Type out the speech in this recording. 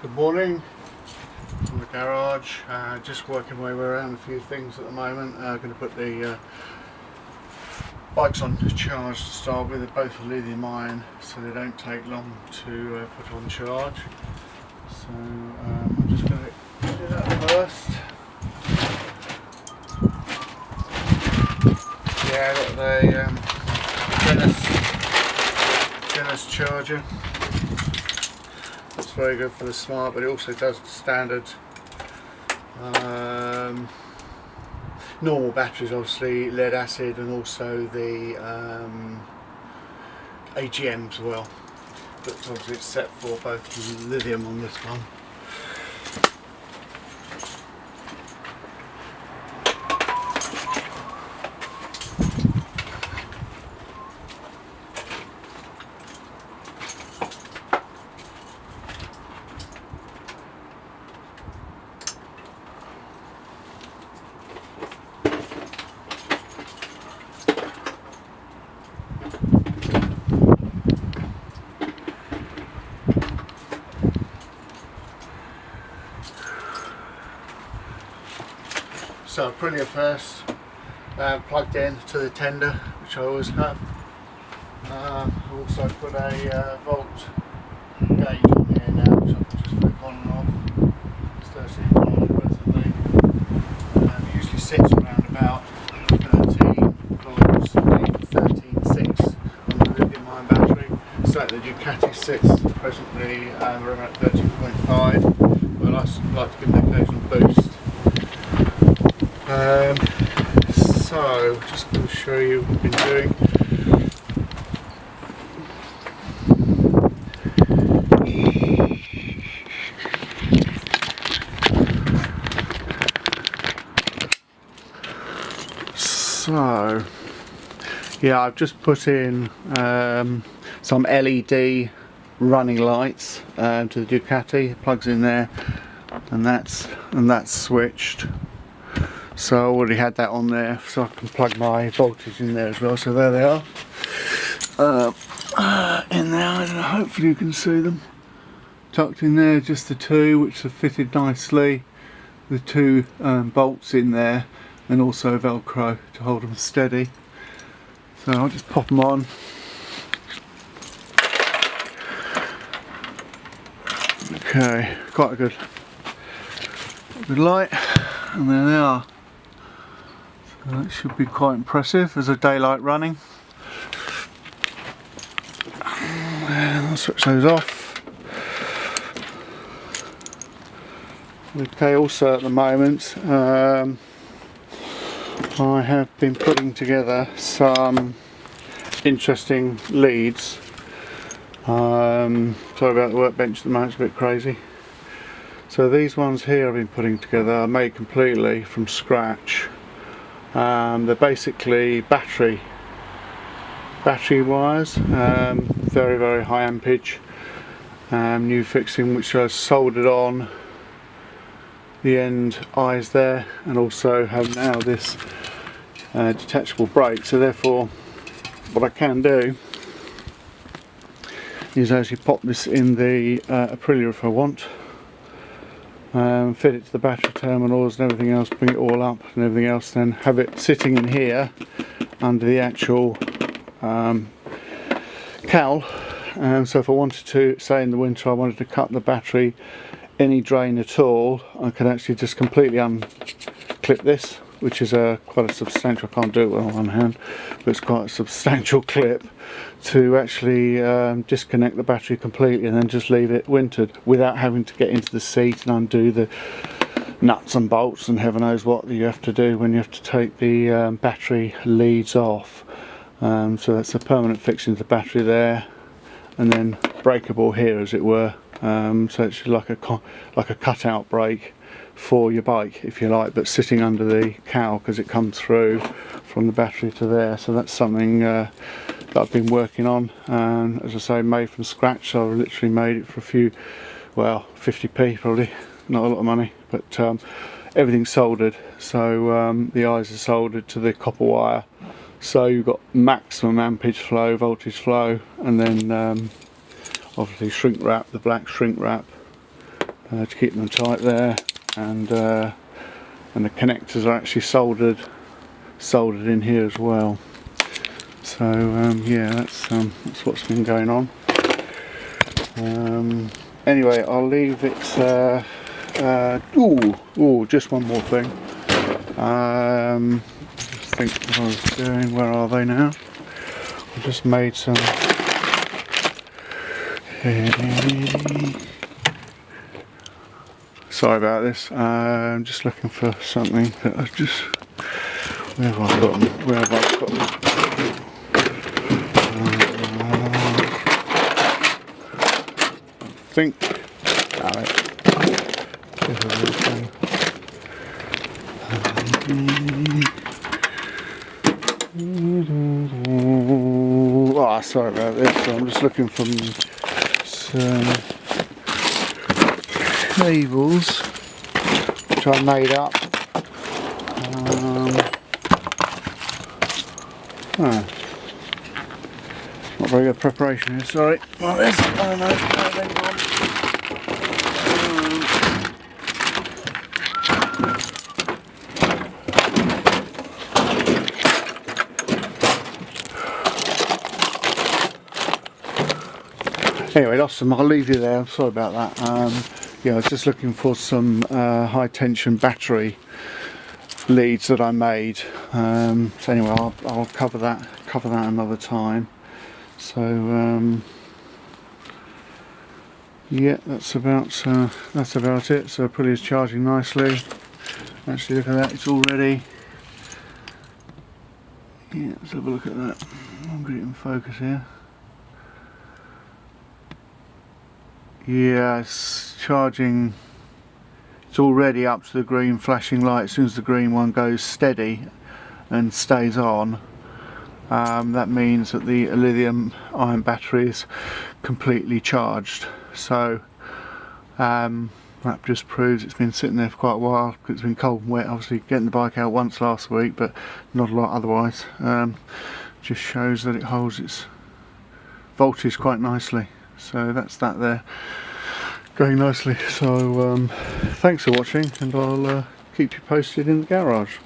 Good morning from the garage. Just working my way around a few things at the moment. Going to put the bikes on charge to start with. They're both lithium ion, so they don't take long to put on charge. So I'm just going to do that first. Yeah, I've got the Genesis charger. It's very good for the smart, but it also does standard normal batteries, obviously lead acid, and also the AGM as well. But obviously it's set for both lithium on this one. So putting it first plugged in to the tender, which I always have. Also put a volt gauge on here now, which I can just flick on and off. It's 13 volt presently. It usually sits around about 13 volts, 13.6 on the lithium ion battery. So the Ducati 6 presently we're around 13.5, but I like to give it an occasional boost. So just going to show you what we've been doing. So yeah, I've just put in some LED running lights to the Ducati. It plugs in there, and that's switched. So I already had that on there, so I can plug my voltage in there as well. So there they are, in there. I don't know, hopefully you can see them tucked in there. Just the two, which are fitted nicely. The two bolts in there, and also Velcro to hold them steady. So I'll just pop them on. Okay, quite a good light, and there they are. So that should be quite impressive. There's a daylight running. And I'll switch those off. Okay, also at the moment I have been putting together some interesting leads. Sorry about the workbench at the moment, it's a bit crazy. So these ones here I've been putting together are made completely from scratch. They're basically battery wires, very, very high ampage, new fixing, which I soldered on the end eyes there, and also have now this detachable brake. So therefore what I can do is actually pop this in the Aprilia if I want, fit it to the battery terminals and everything else, bring it all up and everything else, then have it sitting in here under the actual cowl. So if I wanted to, say in the winter I wanted to cut the battery any drain at all, I could actually just completely unclip this, which is quite a substantial, I can't do it with one hand, but it's quite a substantial clip to actually disconnect the battery completely and then just leave it wintered without having to get into the seat and undo the nuts and bolts and heaven knows what you have to do when you have to take the battery leads off. So that's a permanent fixing to the battery there, and then breakable here, as it were. So it's like a cutout brake for your bike, if you like, but sitting under the cowl because it comes through from the battery to there. So that's something that I've been working on, and as I say, made from scratch. So I've literally made it for a few, well, 50p probably, not a lot of money, but everything's soldered. So the eyes are soldered to the copper wire, so you've got maximum ampage flow, voltage flow, and then obviously shrink wrap, the black shrink wrap to keep them tight there, and the connectors are actually soldered in here as well. So yeah, that's what's been going on. Anyway, I'll leave it. Just one more thing. Just think what I was doing. Where are they now? I just made some. Sorry about this. I'm just looking for something that I just. Where have I got them? Where have I got them? I think. Oh, sorry about this. So I'm just looking for some cables which I made up. Not very good preparation here, sorry. Well, this, I don't know. Anyway, lost them. I'll leave you there. I'm sorry about that. Yeah, I was just looking for some high tension battery leads that I made. So anyway, I'll cover that another time. So yeah, that's about it. So pulley is charging nicely. Actually, look at that. It's already. Yeah, let's have a look at that. I'll get it in focus here. Yeah, it's charging. It's already up to the green flashing light. As soon as the green one goes steady and stays on, that means that the lithium ion battery is completely charged. So that just proves it's been sitting there for quite a while, because it's been cold and wet. Obviously getting the bike out once last week, but not a lot otherwise. Just shows that it holds its voltage quite nicely. So that's that there, going nicely. So thanks for watching, and I'll keep you posted in the garage.